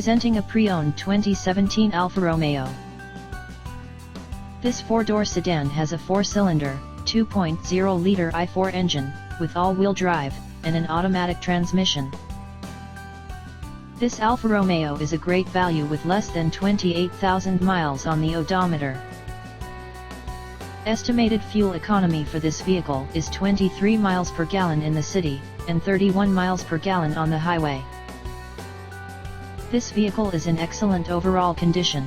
Presenting a pre-owned 2017 Alfa Romeo. This four-door sedan has a four-cylinder, 2.0-liter i4 engine, with all-wheel drive, and an automatic transmission. This Alfa Romeo is a great value with less than 28,000 miles on the odometer. Estimated fuel economy for this vehicle is 23 miles per gallon in the city, and 31 miles per gallon on the highway. This vehicle is in excellent overall condition.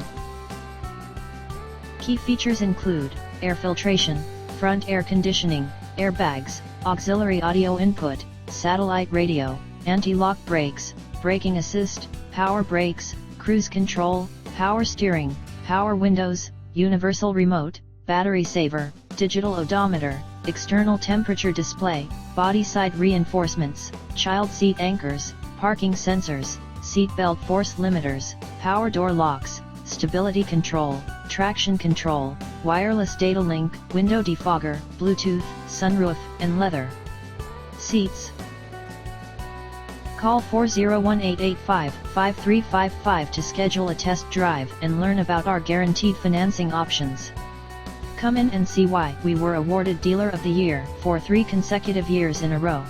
Key features include air filtration, front air conditioning, airbags, auxiliary audio input, satellite radio, anti-lock brakes, braking assist, power brakes, cruise control, power steering, power windows, universal remote, battery saver, digital odometer, external temperature display, body side reinforcements, child seat anchors, parking sensors, seat belt force limiters, power door locks, stability control, traction control, wireless data link, window defogger, Bluetooth, sunroof, and leather seats. Call 401-885-5355 to schedule a test drive and learn about our guaranteed financing options. Come in and see why we were awarded Dealer of the Year for 3 consecutive years in a row.